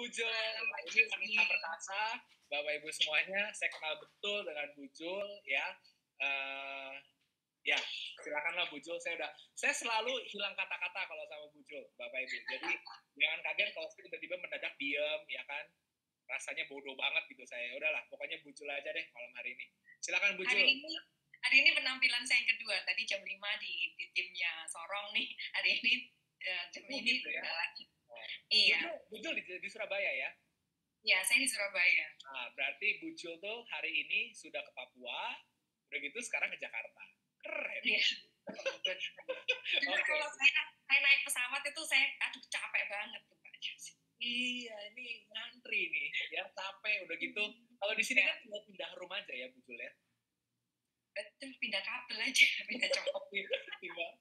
Bujul. Mbak Ini Jul. wanita perkasa, Bapak Ibu semuanya. Saya kenal betul dengan Bujul, ya. Ya, silakanlah Bujul. Saya selalu hilang kata-kata kalau sama Bujul, Bapak Ibu. Jadi jangan kaget kalau tiba-tiba mendadak diem, ya kan? Rasanya bodoh banget gitu saya. Udahlah, pokoknya Bujul aja deh malam hari ini. Silakan Bujul. Hari ini penampilan saya yang kedua. Tadi jam 5 di timnya Sorong nih. Hari ini jam ini gitu ya? lagi. Iya. Bujul di Surabaya ya? Ya, saya di Surabaya. Nah, berarti Bujul tuh hari ini sudah ke Papua, udah gitu sekarang ke Jakarta. Keren. Iya. Kalau saya naik pesawat itu aduh capek banget tuh Pak. Iya, ini ngantri nih, ya capek udah gitu. Kalau di sini kan tinggal pindah room aja ya Bujul ya? Betul, pindah kabel aja, pindah cokok.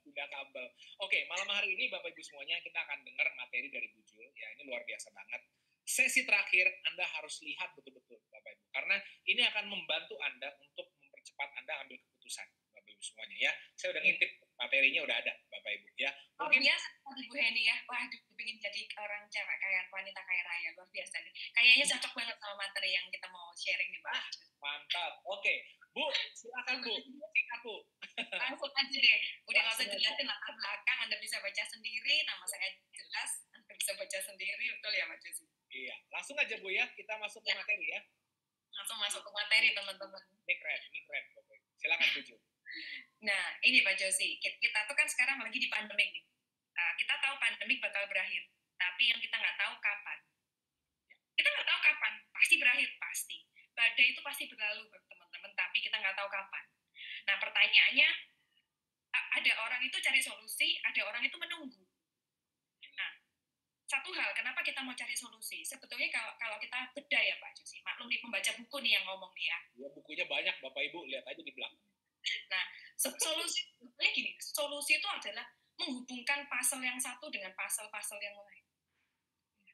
pindah kabel. Oke, malam hari ini Bapak Ibu semuanya kita akan dengar materi dari Bujul. Ya, ini luar biasa banget. Sesi terakhir Anda harus lihat betul-betul Bapak Ibu, karena ini akan membantu Anda untuk mempercepat Anda ambil keputusan Bapak Ibu semuanya ya. Saya udah ngintip materinya udah ada Bapak Ibu ya. Mungkin biasa Ibu Heni ya. Waduh, pengen jadi orang cewek kayak wanita kaya raya, luar biasa nih. Kayaknya cocok banget sama materi yang kita mau sharing nih Pak. Mantap. Oke, Bu, silakan Bu. Singkat Bu. Langsung aja deh. Udah nggak usah jelasin latar belakang, Anda bisa baca sendiri. Nama saya jelas, Anda bisa baca sendiri, betul ya Pak Josi? Iya, langsung aja Bu ya, kita masuk ke materi ya. Langsung masuk ke materi teman-teman. Ini keren Bapak. Silakan Bu. Nah, ini Pak Josi, kita tuh kan sekarang lagi di pandemik nih. Kita tahu pandemik bakal berakhir, tapi yang kita nggak tahu kapan. Kita nggak tahu kapan, pasti berakhir, pasti. Badai itu pasti berlalu, teman-teman, tapi kita nggak tahu kapan. Nah, pertanyaannya, ada orang itu cari solusi, ada orang itu menunggu. Nah, satu hal, kenapa kita mau cari solusi? Sebetulnya kalau kita beda ya Pak Josi, maklum nih pembaca buku nih yang ngomong nih ya. Ya, bukunya banyak Bapak Ibu, lihat aja di belakang. Nah, solusi sebetulnya gini, solusi itu adalah menghubungkan pasal yang satu dengan pasal-pasal yang lain.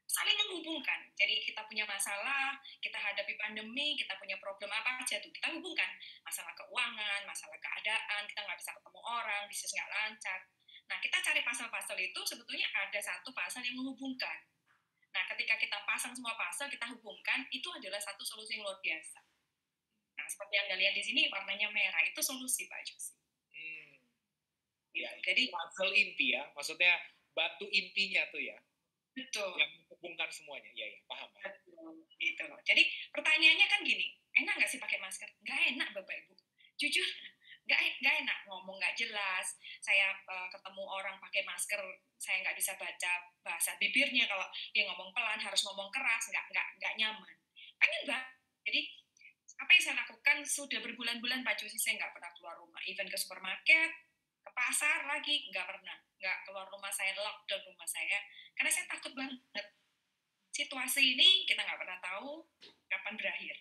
Saling menghubungkan. Jadi kita punya masalah, kita hadapi pandemi, kita punya problem apa aja tuh, kita hubungkan. Masalah keuangan, masalah keadaan, kita nggak bisa ketemu orang, bisnis nggak lancar. Nah, kita cari pasal-pasal itu, sebetulnya ada satu pasal yang menghubungkan. Nah, ketika kita pasang semua pasal, kita hubungkan, itu adalah satu solusi yang luar biasa. Nah, seperti yang Anda lihat di sini, warnanya merah, itu solusi Pak Josi. Ya, jadi puzzle inti ya, maksudnya batu intinya tuh ya. Betul. Yang menghubungkan semuanya, ya paham. Betul, gitu loh. Jadi pertanyaannya kan gini, enak nggak sih pakai masker? Nggak enak Bapak Ibu. Jujur, nggak enak, ngomong nggak jelas. Saya ketemu orang pakai masker, saya nggak bisa baca bahasa bibirnya. Kalau dia ngomong pelan, harus ngomong keras, nggak nyaman. Pengen banget. Jadi apa yang saya lakukan sudah berbulan-bulan Pak Josi, saya nggak pernah keluar rumah, even ke supermarket, ke pasar lagi, nggak pernah. Nggak keluar rumah saya, lockdown rumah saya, karena saya takut banget. Situasi ini kita nggak pernah tahu kapan berakhir.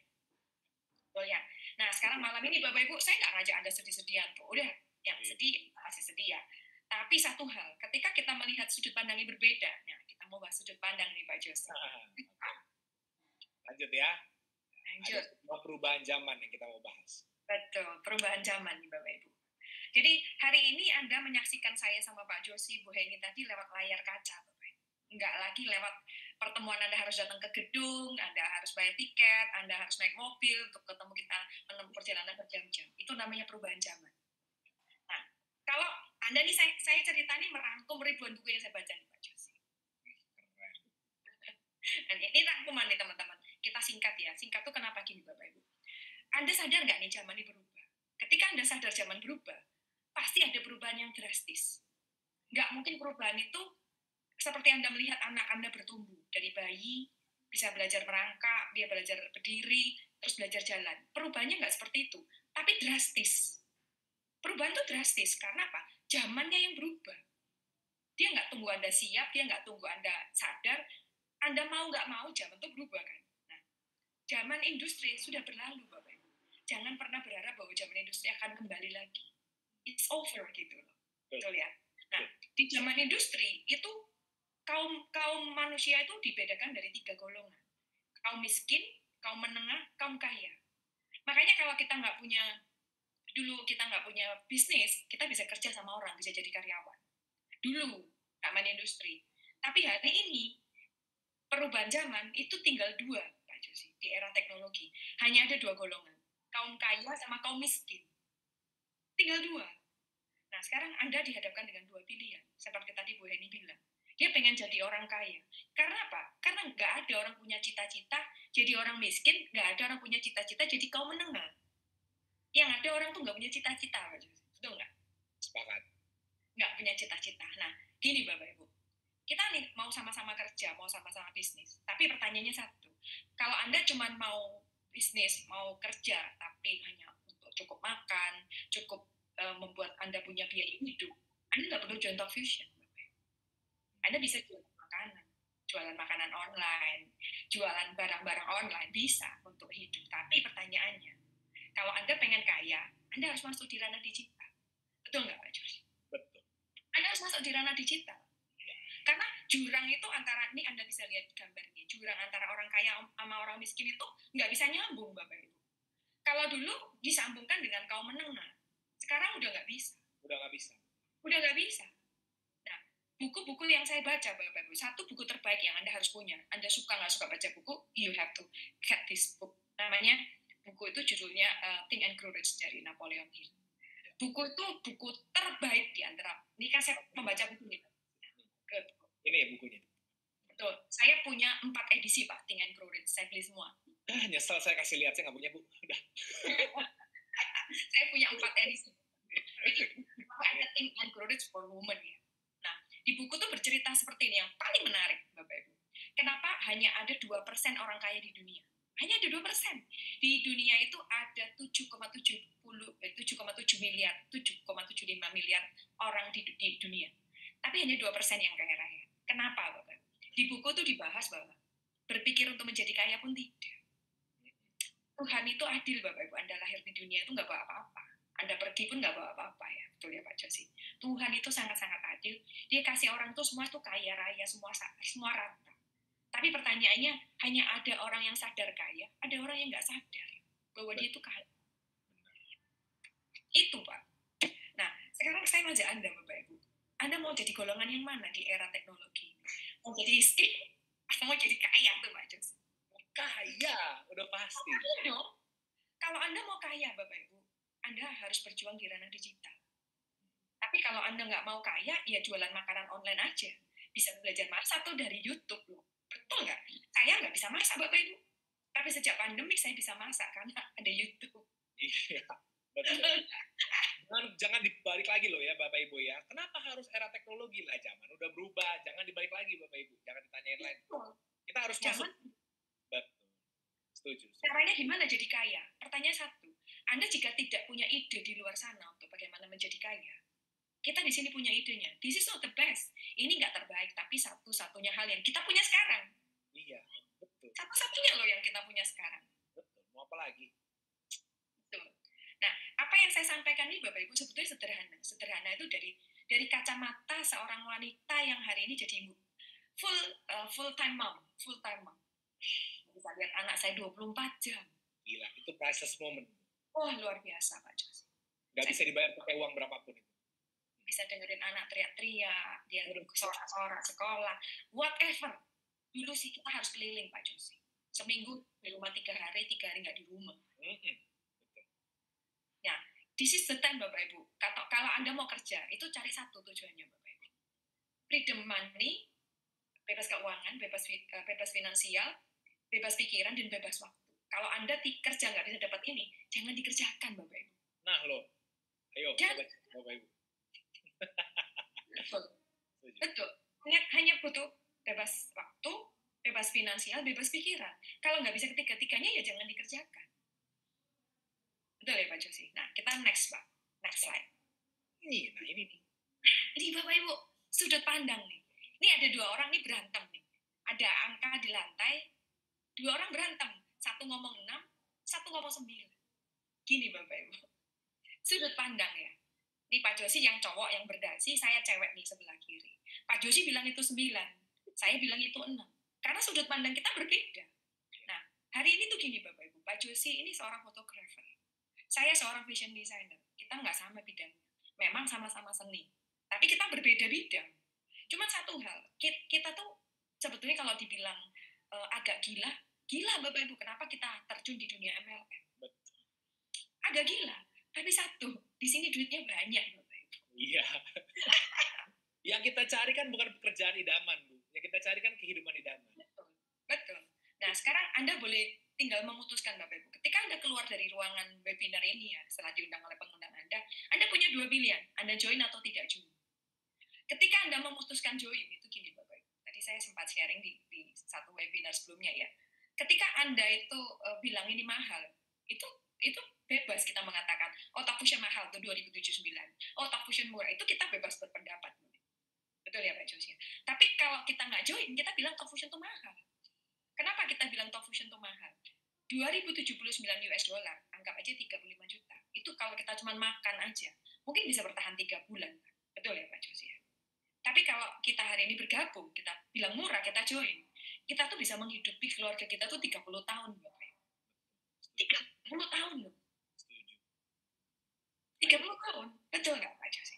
Oh ya. Nah, sekarang malam ini Bapak Ibu, saya nggak ngajak Anda sedih-sedihan tuh. Udah, yang sedih masih sedih ya. Tapi satu hal, ketika kita melihat sudut pandang yang berbeda, nah kita mau bahas sudut pandang nih Pak Josi. Lanjut ya. Lanjut. Ada perubahan zaman yang kita mau bahas. Betul, perubahan zaman nih Bapak Ibu. Jadi hari ini Anda menyaksikan saya sama Pak Josi, Bu Heni tadi lewat layar kaca, Bapak Ibu. Nggak lagi lewat pertemuan Anda harus datang ke gedung, Anda harus bayar tiket, Anda harus naik mobil untuk ketemu kita menempuh perjalanan berjam-jam. Itu namanya perubahan zaman. Nah, kalau Anda nih, saya cerita nih merangkum ribuan buku yang saya baca nih Pak Josi. Dan ini rangkuman nih teman-teman. Kita singkat ya. Singkat tuh kenapa gini Bapak Ibu? Anda sadar nggak nih zaman ini berubah? Ketika Anda sadar zaman berubah, pasti ada perubahan yang drastis. Nggak mungkin perubahan itu seperti Anda melihat anak Anda bertumbuh. Dari bayi, bisa belajar merangkak, dia belajar berdiri, terus belajar jalan. Perubahannya nggak seperti itu, tapi drastis. Perubahan itu drastis, karena apa? Zamannya yang berubah. Dia nggak tunggu Anda siap, dia nggak tunggu Anda sadar. Anda mau nggak mau, zaman itu berubah kan? Nah, zaman industri sudah berlalu, Bapak Ibu. Jangan pernah berharap bahwa zaman industri akan kembali lagi. It's over gitu loh. Betul ya? Nah, di zaman industri itu kaum manusia itu dibedakan dari 3 golongan. Kaum miskin, kaum menengah, kaum kaya. Makanya kalau kita nggak punya bisnis, kita bisa kerja sama orang, bisa jadi karyawan. Dulu, nggak main industri. Tapi hari ini, perubahan zaman itu tinggal dua, Pak Josi, di era teknologi. Hanya ada dua golongan, kaum kaya sama kaum miskin. Tinggal dua. Nah, sekarang Anda dihadapkan dengan dua pilihan. Seperti tadi Bu Heni bilang, dia pengen jadi orang kaya. Karena apa? Karena nggak ada orang punya cita-cita jadi orang miskin, nggak ada orang punya cita-cita jadi kaum menengah. Yang ada orang tuh nggak punya cita-cita, Pak Josi. Betul nggak? Sepakat. Nggak punya cita-cita. Nah, gini Bapak Ibu, kita nih mau sama-sama kerja, mau sama-sama bisnis. Tapi pertanyaannya satu, kalau Anda cuma mau bisnis, mau kerja, tapi hanya untuk cukup makan, cukup membuat Anda punya biaya hidup, Anda nggak perlu joint fusion. Anda bisa jualan makanan online, jualan barang-barang online, bisa untuk hidup. Tapi pertanyaannya, kalau Anda pengen kaya, Anda harus masuk di ranah digital. Betul nggak Pak Jus? Betul. Anda harus masuk di ranah digital. Karena jurang itu antara, ini Anda bisa lihat gambarnya, jurang antara orang kaya sama orang miskin itu nggak bisa nyambung, Bapak Ibu. Kalau dulu disambungkan dengan kaum menengah, sekarang udah nggak bisa. Udah nggak bisa. Udah nggak bisa. Nah, buku-buku yang saya baca, Bapak Ibu, satu buku terbaik yang Anda harus punya. Anda suka nggak suka baca buku, you have to get this book. Namanya, buku itu judulnya Think and Grow Rich dari Napoleon Hill. Buku itu buku terbaik di antara, ini kan saya membaca buku ini. Ini bukunya. Betul. Saya punya 4 edisi Pak, Think and Grow Rich. Saya beli semua. Nyesel saya kasih lihat, saya nggak punya Bu. Udah. Saya punya 4 edisi. Jadi, ada Think and Grow Rich for Women ya. Nah, di buku tuh bercerita seperti ini yang paling menarik Bapak Ibu. Kenapa hanya ada 2% orang kaya di dunia? Hanya ada 2%. Di dunia itu ada 7,75 miliar orang di dunia. Tapi hanya 2% yang kaya raya. Kenapa, Bapak? Di buku itu dibahas bahwa berpikir untuk menjadi kaya pun tidak. Tuhan itu adil, Bapak Ibu. Anda lahir di dunia itu nggak bawa apa-apa. Anda pergi pun nggak bawa apa-apa ya. Betul ya Pak Josi? Tuhan itu sangat-sangat adil. Dia kasih orang itu semua itu kaya raya, semua rata. Tapi pertanyaannya, hanya ada orang yang sadar kaya, ada orang yang nggak sadar bahwa dia itu kaya. Itu, Pak. Nah, sekarang saya ngajak Anda, Bapak Ibu. Anda mau jadi golongan yang mana di era teknologi ini? Mau jadi miskin atau mau jadi kaya tuh Pak Jos? Kaya, udah pasti. Kaya. Kalau Anda mau kaya Bapak Ibu, Anda harus berjuang di ranah digital. Tapi kalau Anda nggak mau kaya, ya jualan makanan online aja. Bisa belajar masak tuh dari YouTube loh. Betul nggak? Saya nggak bisa masak Bapak Ibu. Tapi sejak pandemik saya bisa masak karena ada YouTube. Iya, betul. Jangan dibalik lagi loh ya Bapak Ibu ya. Kenapa harus era teknologi lah? Zaman udah berubah. Jangan dibalik lagi Bapak Ibu. Jangan ditanyain lagi. Kita harus masuk. Betul. Setuju. Caranya gimana jadi kaya? Pertanyaan satu. Anda jika tidak punya ide di luar sana untuk bagaimana menjadi kaya, kita di sini punya idenya. This is not the best. Ini nggak terbaik, tapi satu-satunya hal yang kita punya sekarang. Iya, betul. Satu-satunya loh yang kita punya sekarang. Betul. Mau apa lagi? Betul. Nah, apa yang saya sampaikan ini Bapak Ibu sebetulnya sederhana. Sederhana itu dari kacamata seorang wanita yang hari ini jadi full time mom. Bisa lihat anak saya 24 jam. Gila, itu priceless moment. Oh, luar biasa Pak Jos. Nggak bisa dibayar pakai uang berapapun itu. Bisa dengerin anak teriak-teriak, dia sorak-sorak sekolah, whatever. Dulu sih kita harus keliling Pak Josi. Seminggu di rumah 3 hari nggak di rumah. Ya, this is the time Bapak Ibu. Kalau Anda mau kerja, itu cari satu tujuannya Bapak Ibu. Freedom money, bebas keuangan, bebas finansial, bebas pikiran, dan bebas waktu. Kalau Anda kerja nggak bisa dapat ini, jangan dikerjakan Bapak Ibu. Nah loh, ayo Bapak Ibu. Betul. Hanya butuh bebas waktu, bebas finansial, bebas pikiran. Kalau nggak bisa ketiga-tiganya, ya jangan dikerjakan. Betul ya Pak Josi? Nah, kita next Pak. Next slide. Ini nih. Ini Bapak Ibu, sudut pandang nih. Ini ada 2 orang nih berantem nih. Ada angka di lantai, 2 orang berantem. Satu ngomong 6, satu ngomong 9. Gini Bapak Ibu. Sudut pandang ya. Ini Pak Josi yang cowok yang berdasi, saya cewek nih sebelah kiri. Pak Josi bilang itu 9, saya bilang itu 6. Karena sudut pandang kita berbeda. Nah, hari ini tuh gini Bapak Ibu, Pak Josi ini seorang fotografer. Saya seorang fashion designer. Kita nggak sama bidangnya. Memang sama-sama seni. Tapi kita berbeda bidang. Cuma satu hal, kita tuh sebetulnya kalau dibilang agak gila. Gila Bapak Ibu, kenapa kita terjun di dunia MLM? Betul. Agak gila. Tapi satu, di sini duitnya banyak Bapak Ibu. Iya. Yang kita cari kan bukan pekerjaan idaman, Bu. Yang kita cari kan kehidupan idaman. Betul. Betul. Nah, sekarang Anda boleh tinggal memutuskan Bapak Ibu. Ketika Anda keluar dari ruangan webinar ini ya, setelah diundang oleh pengundang Anda punya dua pilihan, Anda join atau tidak join. Ketika Anda memutuskan join, itu gini Bapak Ibu. Tadi saya sempat sharing di satu webinar sebelumnya ya. Ketika Anda itu bilang ini mahal, itu bebas kita mengatakan, oh TalkFusion mahal tuh 2079. Oh TalkFusion murah, itu kita bebas berpendapat. Betul ya Pak Josia? Tapi kalau kita nggak join, kita bilang TalkFusion itu mahal. Kenapa kita bilang TalkFusion itu mahal? 2079 US dollar, anggap aja 35 juta. Itu kalau kita cuma makan aja, mungkin bisa bertahan 3 bulan. Betul ya Pak Josia? Tapi kalau kita hari ini bergabung, kita bilang murah, kita join. Kita tuh bisa menghidupi keluarga kita tuh 30 tahun. 30 tahun loh. 30 tahun. Betul nggak Pak Josia?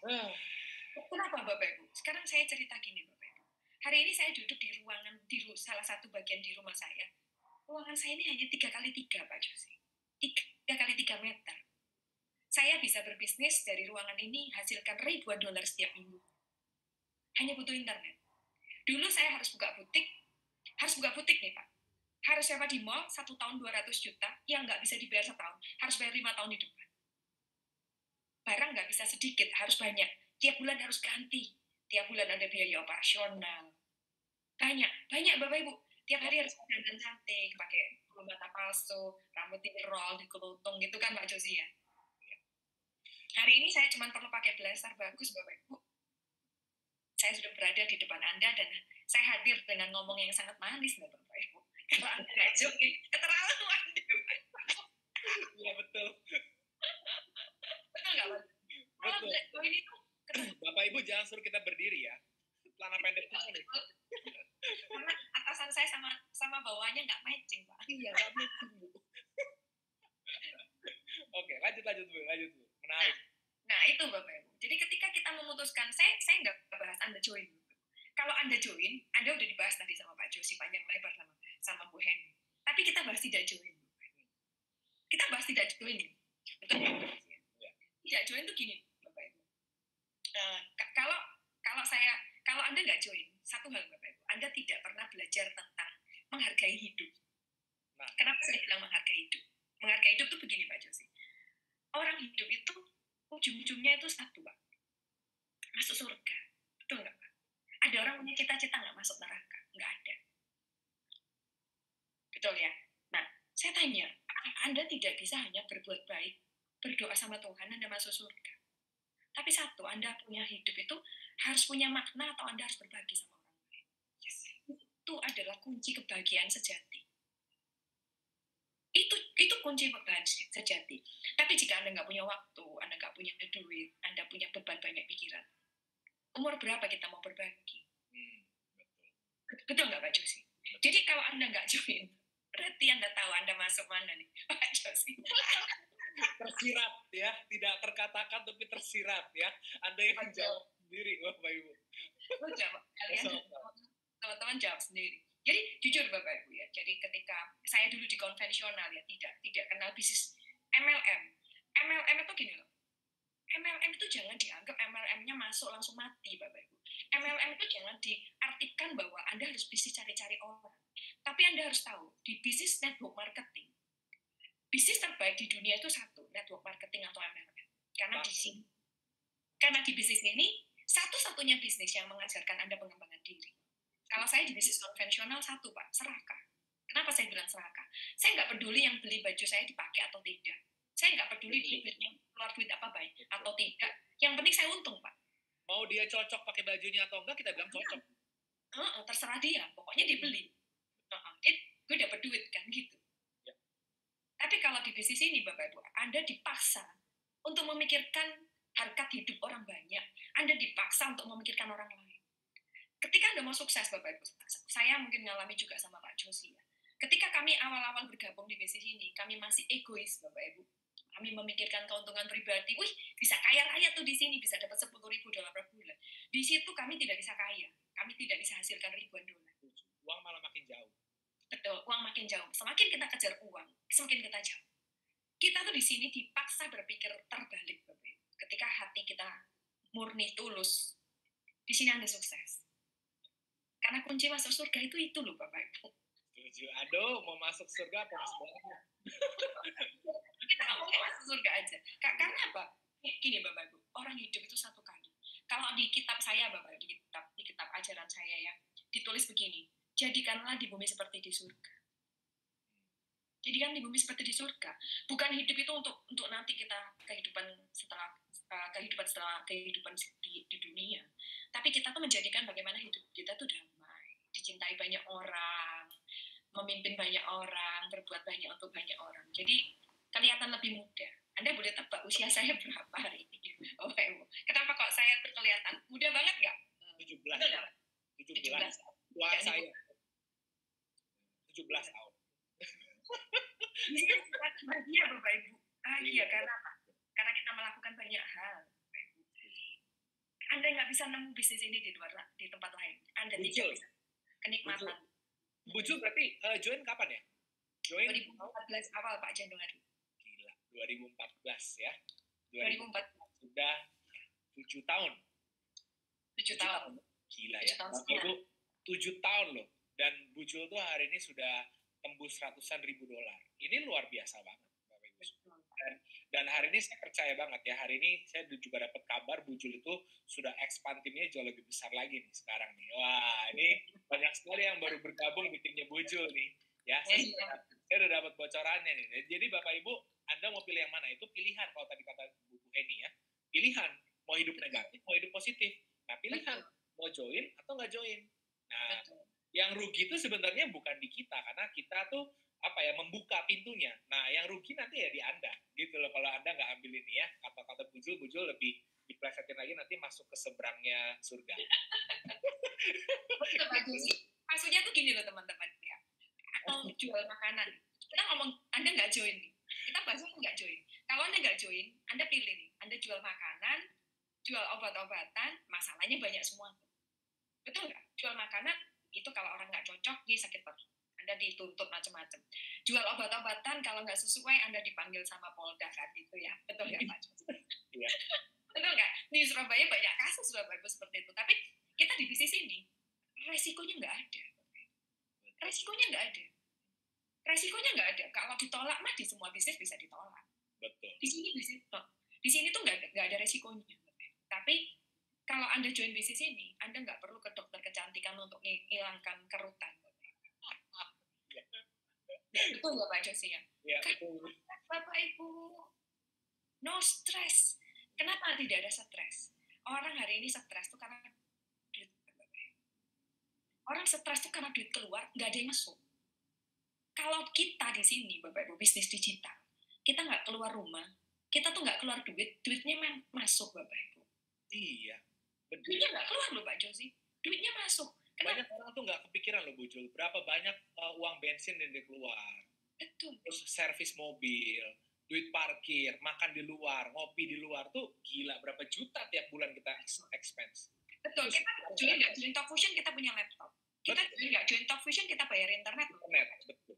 Kenapa Bapak Ibu? Sekarang saya cerita gini Bapak Ibu. Hari ini saya duduk di ruangan, di salah satu bagian di rumah saya. Ruangan saya ini hanya 3x3 Pak Josi. 3x3 meter. Saya bisa berbisnis dari ruangan ini hasilkan ribuan dolar setiap minggu. Hanya butuh internet. Dulu saya harus buka butik nih Pak. Harus sewa di mall 1 tahun 200 juta yang nggak bisa dibayar setahun. Harus bayar 5 tahun di depan. Barang nggak bisa sedikit, harus banyak. Tiap bulan harus ganti. Tiap bulan ada biaya operasional. Banyak Bapak Ibu. Tiap hari harus dandan cantik, pakai bulu mata palsu, rambut roll, dikelutung gitu kan Pak Josi ya. Hari ini saya cuma perlu pakai blazer bagus Bapak Ibu. Saya sudah berada di depan Anda dan saya hadir dengan ngomong yang sangat manis Bapak Ibu. Kalau Anda nggak join, keterlaluan. Iya betul. Betul nggak Pak? Kalau nggak join itu Bapak Ibu jangan suruh kita berdiri ya. Celana pendek nih. Karena atasan saya sama bawahnya nggak matching Pak. Iya nggak matching Bu. Oke lanjut Bu. Menarik. Nah itu Bapak Ibu. Jadi ketika kita memutuskan, saya nggak bahas Anda join. Kalau Anda join, Anda udah dibahas tadi sama Pak Josi panjang lebar sama Bu Henny. Tapi kita bahas tidak join. Kita bahas tidak join. Betul ya? Tidak join itu gini Bapak Ibu. Kalau Anda nggak join, satu hal Bapak Ibu, Anda tidak pernah belajar tentang menghargai hidup. Nah, kenapa saya bilang menghargai hidup? Menghargai hidup itu begini Pak Josi. Orang hidup itu ujung-ujungnya itu satu Pak. Masuk surga. Betul nggak Pak? Ada orang punya cita-cita nggak masuk neraka? Nggak ada. Betul ya? Nah, saya tanya, Anda tidak bisa hanya berbuat baik, berdoa sama Tuhan, Anda masuk surga. Tapi satu, Anda punya hidup itu harus punya makna atau Anda harus berbagi sama orang lain. Yes. Itu adalah kunci kebahagiaan sejati. Itu kunci kebahagiaan sejati. Tapi jika Anda nggak punya waktu, Anda nggak punya duit, Anda punya beban banyak pikiran, umur berapa kita mau berbagi? Betul nggak Pak Josi? Jadi kalau Anda nggak join, berarti Anda tahu Anda masuk mana nih, Pak Josi? Tersirat ya, tidak terkatakan tapi tersirat ya. Anda yang menjawab sendiri Bapak Ibu. Jawab kalian, teman-teman jawab sendiri. Jadi jujur Bapak Ibu ya. Jadi ketika saya dulu di konvensional ya, tidak kenal bisnis MLM. MLM itu gini loh. MLM itu jangan dianggap MLM-nya masuk langsung mati Bapak Ibu. MLM itu jangan diartikan bahwa Anda harus bisnis cari-cari orang. Tapi Anda harus tahu di bisnis network marketing, bisnis terbaik di dunia itu satu, network marketing atau MLM. Karena di bisnis ini satu-satunya bisnis yang mengajarkan Anda pengembangan diri. Kalau saya di bisnis konvensional satu Pak, serakah. Kenapa saya bilang serakah? Saya nggak peduli yang beli baju saya dipakai atau tidak. Saya nggak peduli dia keluar duit apa baik atau tidak. Yang penting saya untung Pak. Mau dia cocok pakai bajunya atau enggak, kita bilang cocok. Terserah dia, pokoknya dibeli. Gue dapat duit kan gitu. Ya. Tapi kalau di bisnis ini Bapak Ibu, Anda dipaksa untuk memikirkan harkat hidup orang banyak. Anda dipaksa untuk memikirkan orang lain. Ketika Anda mau sukses Bapak Ibu, saya mungkin mengalami juga sama Pak Josi ya. Ketika kami awal-awal bergabung di bisnis ini, kami masih egois Bapak Ibu. Kami memikirkan keuntungan pribadi. Wih, bisa kaya raya tuh di sini, bisa dapat 10.000 dolar per bulan. Di situ kami tidak bisa kaya. Kami tidak bisa hasilkan ribuan dolar. Uang malah makin jauh. Betul, uang makin jauh. Semakin kita kejar uang, semakin kita jauh. Kita tuh di sini dipaksa berpikir terbalik, Bapak Ibu. Ketika hati kita murni, tulus, di sini Anda sukses. Karena kunci masuk surga itu loh, Bapak Ibu. Setuju. Aduh, mau masuk surga apa masuk neraka? Kita ngomongnya masuk surga aja. Karena apa? Gini, Bapak Ibu, orang hidup itu satu kali. Kalau di kitab saya, Bapak Ibu, di kitab ajaran saya ya, ditulis begini, jadikanlah di bumi seperti di surga. Jadikan di bumi seperti di surga. Bukan hidup itu untuk nanti kita kehidupan setelah kehidupan di dunia. Tapi kita tuh menjadikan bagaimana hidup kita tuh damai, dicintai banyak orang, memimpin banyak orang, berbuat banyak untuk banyak orang. Jadi kelihatan lebih muda. Anda boleh tebak usia saya berapa hari ini? Oh, kenapa kok saya tuh kelihatan muda banget nggak? 17. Tua saya. 17 tahun. Ini kan bahagia Bapak Ibu. Iya, karena apa? Karena kita melakukan banyak hal. Anda nggak bisa nemu bisnis ini di tempat lain. Anda tidak bisa kenikmatan. Bucul berarti join kapan ya? Join 2014 awal Pak Januari. Gila, 2014 ya. 2014. Sudah 7 tahun. 7 tahun. Gila ya. Bapak 7 tahun loh. Dan Bucul tuh hari ini sudah tembus ratusan ribu dolar. Ini luar biasa banget, Bapak Ibu. Dan hari ini saya percaya banget ya, hari ini saya juga dapat kabar Bucul itu sudah expand timnya jauh lebih besar lagi nih sekarang nih. Wah, ini banyak sekali yang baru bergabung di timnya Bucul nih. Ya, saya udah dapat bocorannya nih. Jadi Bapak Ibu, Anda mau pilih yang mana? Itu pilihan kalau tadi kata Bu Eni ya. Pilihan, mau hidup negatif, mau hidup positif. Nah, pilihan, mau join atau nggak join. Nah, yang rugi itu sebenarnya bukan di kita, karena kita tuh membuka pintunya. Nah, yang rugi nanti ya di Anda, gitu loh. Kalau Anda nggak ambil ini ya, kata-kata Bujul lebih diplesetin lagi nanti masuk ke seberangnya surga. Maksudnya tuh gini loh teman-teman ya. Atau jual makanan. Kita ngomong Anda nggak join nih. Kita bahas nggak join. Kalau Anda nggak join, Anda pilih nih. Anda jual makanan, jual obat-obatan, masalahnya banyak semua. Betul nggak? Jual makanan itu kalau orang nggak cocok, dia sakit perut. Anda dituntut macam-macam. Jual obat-obatan, kalau nggak sesuai, Anda dipanggil sama Polda kan gitu ya. Betul nggak Pak? Iya. Betul nggak? Di Surabaya banyak kasus Bapak seperti itu. Tapi kita di bisnis ini, resikonya nggak ada. Resikonya nggak ada. Resikonya nggak ada. Kalau ditolak mah di semua bisnis bisa ditolak. Betul. Di sini tuh nggak ada resikonya. Tapi kalau Anda join bisnis ini, Anda nggak perlu ke dokter kecantikan untuk menghilangkan kerutan. Betul nggak Pak Josi ya? Ya, betul. Bapak Ibu, no stress. Kenapa tidak ada stres? Orang hari ini stres tuh karena duit. Orang stres tuh karena duit keluar, nggak ada yang masuk. Kalau kita di sini, Bapak Ibu, bisnis digital, kita nggak keluar rumah, kita tuh nggak keluar duit, duitnya masuk, Bapak Ibu. Iya. Betul. Duitnya nggak keluar loh Pak Josi, duitnya masuk. Kenapa? Banyak orang tuh nggak kepikiran loh Bujul, berapa banyak uang bensin yang keluar. Betul. Terus servis mobil, duit parkir, makan di luar, ngopi di luar tuh gila, berapa juta tiap bulan kita expense. Betul, kita join Talk Fusion kita punya laptop. Kita join Talk Fusion kita bayar internet. Betul.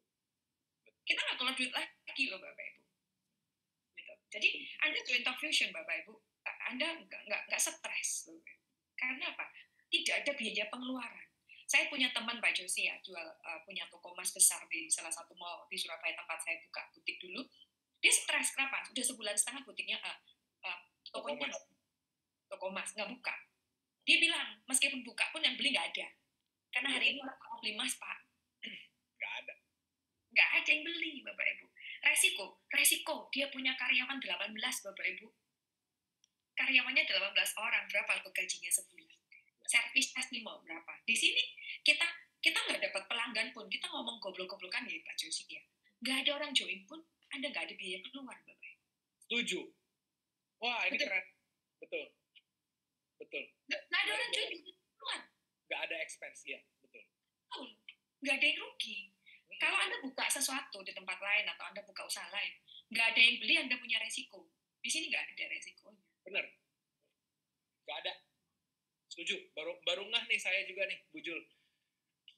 Kita nggak keluar duit lagi loh Bapak Ibu. Gitu. Jadi Anda join Talk Fusion Bapak Ibu, Anda nggak stres. Karena apa? Tidak ada biaya pengeluaran. Saya punya teman Pak Josi ya, punya toko emas besar di salah satu mall di Surabaya tempat saya buka butik dulu. Dia stres, kenapa? Sudah sebulan setengah butiknya, toko emas nggak buka. Dia bilang, meskipun buka pun yang beli nggak ada. Karena hari ini orang mau beli emas Pak. Nggak ada. Nggak ada yang beli Bapak Ibu. Resiko. Dia punya karyawan 18 Bapak Ibu. Karyawannya 18 orang, berapa tuh gajinya sebulan? Servis testimoni berapa? Di sini kita nggak dapat pelanggan pun, kita ngomong goblok-goblokan ya Pak Josi ya. Nggak ada orang join pun, Anda nggak ada biaya keluar Bapak. Setuju. Wah ini betul. Keren. Betul. Nggak ada orang join keluar. Nggak ada expense ya, betul. Nggak ada yang rugi. Kalau Anda buka sesuatu di tempat lain atau Anda buka usaha lain, nggak ada yang beli, Anda punya resiko. Di sini nggak ada resikonya. Benar. Nggak ada. Setuju. Baru ngah nih saya juga nih, Bujul.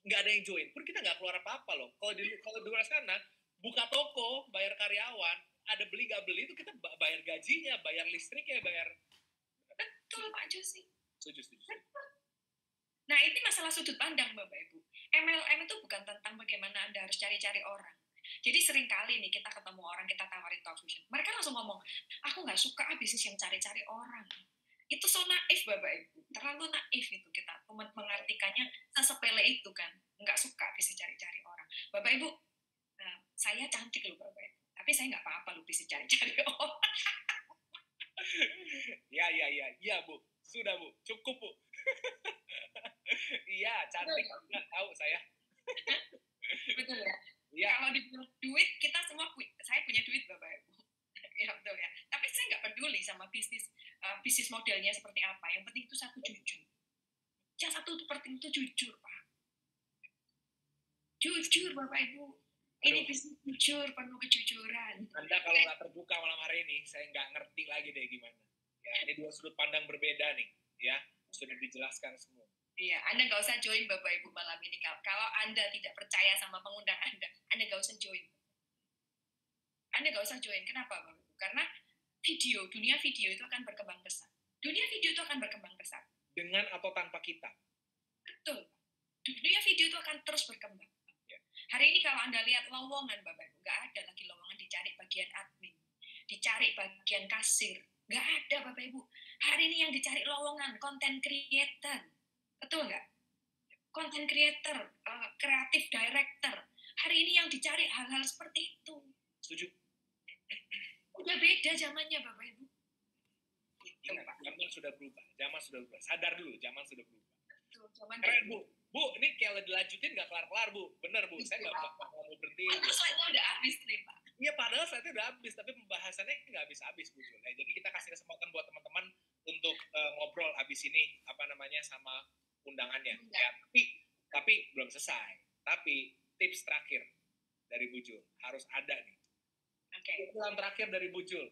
nggak ada yang join pun kita nggak keluar apa-apa loh. Kalau di luar sana buka toko, bayar karyawan, ada beli nggak beli itu kita bayar gajinya, bayar listriknya, bayar. Betul Pak Josi. Setuju. Nah, ini masalah sudut pandang Bapak Ibu. MLM itu bukan tentang bagaimana Anda harus cari-cari orang. Jadi seringkali nih kita ketemu orang, kita tawarin Talk Fusion. Mereka langsung ngomong, aku nggak suka bisnis yang cari-cari orang. Itu so naif Bapak Ibu. Terlalu naif itu kita mengartikannya sesepele itu kan. Nggak suka bisnis cari-cari orang. Bapak Ibu, saya cantik loh Bapak Ibu. Tapi saya nggak apa-apa loh bisnis cari-cari orang. Ya Bu. Sudah Bu, cukup Bu. Iya, cantik nggak tahu saya. Betul ya. Ya. Kalau dibilang duit, kita semua saya punya duit Bapak Ibu. Ya betul ya. Tapi saya nggak peduli sama bisnis modelnya seperti apa. Yang penting itu satu jujur. Yang satu penting itu jujur Pak. Jujur Bapak Ibu. Ini bisnis jujur, penuh kejujuran. Anda kalau nggak terbuka malam hari ini, saya nggak ngerti lagi deh gimana. Ya, ini dua sudut pandang berbeda nih, ya sudah dijelaskan semua. Iya, Anda nggak usah join Bapak Ibu malam ini. Kalau Anda tidak percaya sama pengundang Anda nggak usah join. Anda nggak usah join. Kenapa Bapak Ibu? Karena dunia video itu akan berkembang pesat. Dunia video itu akan berkembang pesat. Dengan atau tanpa kita. Betul. Dunia video itu akan terus berkembang. Hari ini kalau Anda lihat lowongan Bapak Ibu, nggak ada lagi lowongan dicari bagian admin, dicari bagian kasir. Nggak ada Bapak Ibu. Hari ini yang dicari lowongan, content creator. Betul nggak? Content creator, creative director. Hari ini yang dicari hal-hal seperti itu. Setuju. Udah beda zamannya Bapak Ibu. Ingat, zaman sudah berubah. Sadar dulu, zaman sudah berubah. Betul, keren Bu. Bu, ini kayak dilanjutin nggak kelar-kelar Bu. Bener Bu, saya nggak mau berhenti. Padahal slide-nya udah habis nih Pak. Iya, padahal slide-nya udah habis, tapi pembahasannya nggak habis-habis Bu. Nah, jadi kita kasih kesempatan buat teman-teman untuk ngobrol habis ini sama undangannya. Ya, tapi belum selesai. Tapi tips terakhir dari Bu Jul harus ada nih. Oke. Tips terakhir dari Bu Jul.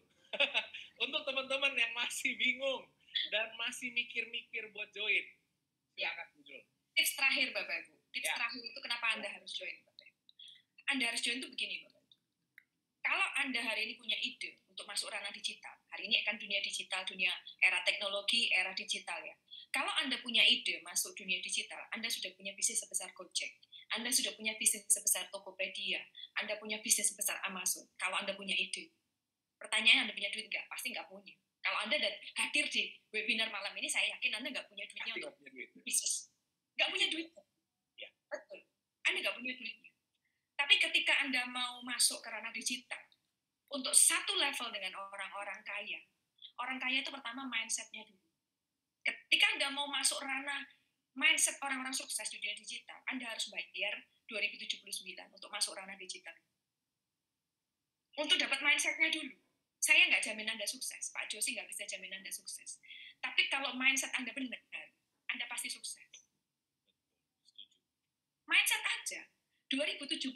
Untuk teman-teman yang masih bingung dan masih mikir-mikir buat join. Silakan Bu Jul. Tips terakhir Bapak Ibu. Tips terakhir itu kenapa Anda harus join Bapak Ibu. Anda harus join itu begini Bapak Ibu. Kalau Anda hari ini punya ide untuk masuk ranah digital, hari ini kan dunia digital, dunia era teknologi, era digital ya. Kalau Anda punya ide masuk dunia digital, Anda sudah punya bisnis sebesar Gojek, Anda sudah punya bisnis sebesar Tokopedia, Anda punya bisnis sebesar Amazon. Kalau Anda punya ide, pertanyaannya Anda punya duit nggak? Pasti nggak punya. Kalau Anda hadir di webinar malam ini, saya yakin Anda nggak punya duitnya untuk bisnis. Nggak punya duit. Ya. Betul. Anda nggak punya duitnya. Tapi ketika Anda mau masuk ke ranah digital, untuk satu level dengan orang-orang kaya itu pertama mindset-nya dulu. Ketika Anda mau masuk ranah mindset orang-orang sukses di dunia digital, Anda harus bayar 2079 untuk masuk ranah digital. Untuk dapat mindset-nya dulu. Saya nggak jamin Anda sukses. Pak Josi nggak bisa jamin Anda sukses. Tapi kalau mindset Anda benar, Anda pasti sukses. Mindset aja. 2079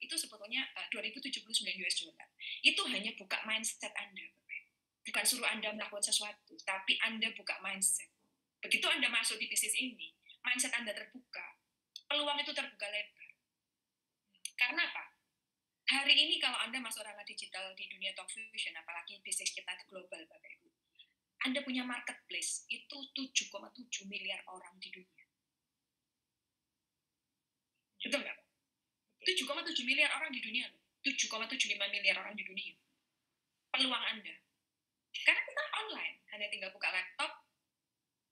itu sebetulnya 2079 US dollar. Itu hanya buka mindset Anda. Bukan suruh Anda melakukan sesuatu, tapi Anda buka mindset. Begitu Anda masuk di bisnis ini, mindset Anda terbuka. Peluang itu terbuka lebar. Karena apa? Hari ini kalau Anda masuk ranah digital di dunia Talk Fusion, apalagi bisnis kita global, Bapak Ibu, Anda punya marketplace, itu 7,7 miliar orang di dunia. Betul nggak? 7,7 miliar orang di dunia. 7,75 miliar orang di dunia. Peluang Anda. Karena kita online. Anda tinggal buka laptop,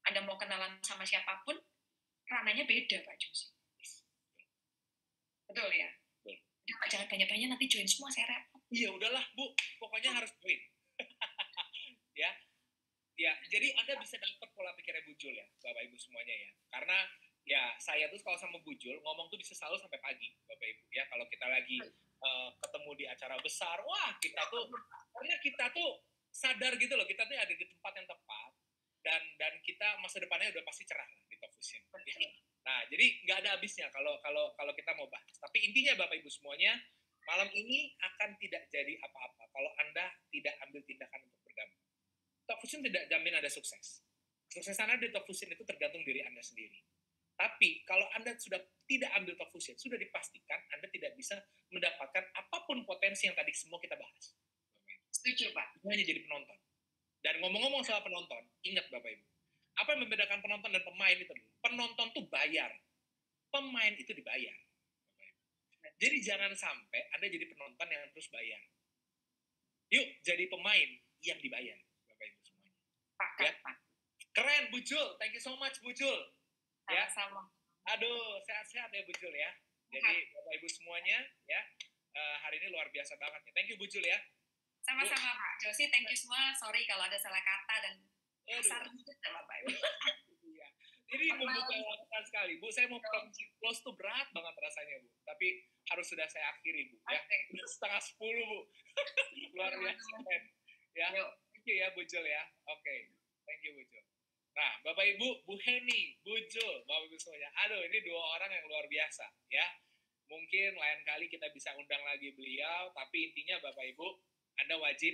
Anda mau kenalan sama siapapun, ranahnya beda, Pak Josi. Betul ya? Pak, jangan banyak-banyak, nanti join semua, saya repot. Iya, udahlah, Bu. Pokoknya harus join. Ya, jadi Anda bisa dapat pola pikirnya Bu Jul ya, Bapak Ibu semuanya ya. Karena ya saya tuh kalau sama Bu Jul ngomong tuh bisa selalu sampai pagi, Bapak Ibu ya. Kalau kita lagi ketemu di acara besar, wah karena kita tuh sadar gitu loh, kita tuh ada di tempat yang tepat dan kita masa depannya udah pasti cerah lah di Talk Fusion. Ya. Nah, jadi nggak ada habisnya kalau kita mau bahas. Tapi intinya Bapak Ibu semuanya, malam ini akan tidak jadi apa-apa kalau Anda tidak ambil tindakan untuk bergabung. Talk Fusion tidak jamin Anda sukses. Kesuksesan Anda di Talk Fusion itu tergantung diri Anda sendiri. Tapi kalau Anda sudah tidak ambil talk fusion, sudah dipastikan Anda tidak bisa mendapatkan apapun potensi yang tadi semua kita bahas. Setuju, Pak. Itu hanya jadi penonton. Dan ngomong-ngomong soal penonton, ingat Bapak Ibu, apa yang membedakan penonton dan pemain itu? Penonton tuh bayar, pemain itu dibayar. Jadi jangan sampai Anda jadi penonton yang terus bayar. Yuk jadi pemain yang dibayar, Bapak Ibu semuanya. Pakat, Ya. Pak. Keren, Bu Jul. Thank you so much, Bu Jul. Ya. Sama-sama. Aduh, sehat-sehat ya Bu Jul ya. Jadi Bapak Ibu semuanya ya, hari ini luar biasa banget. Thank you Bu Jul ya. Sama-sama Pak Josi, thank you semua. Sorry kalau ada salah kata dan kasar dikit ya Bapak Ibu. Iya. Ini membuka wawasan sekali, Bu. Saya mau close tuh berat banget rasanya, Bu. Tapi harus sudah saya akhiri, Bu. Ya, setengah 10, Bu. Luar biasa, kan? Ya, thank you ya, Bu Jul ya. Oke, thank you, Bu Jul. Nah, Bapak Ibu, Bu Heni, Bu Jul, Bapak Ibu semuanya. Aduh, ini dua orang yang luar biasa, ya. Mungkin lain kali kita bisa undang lagi beliau, tapi intinya Bapak Ibu, Anda wajib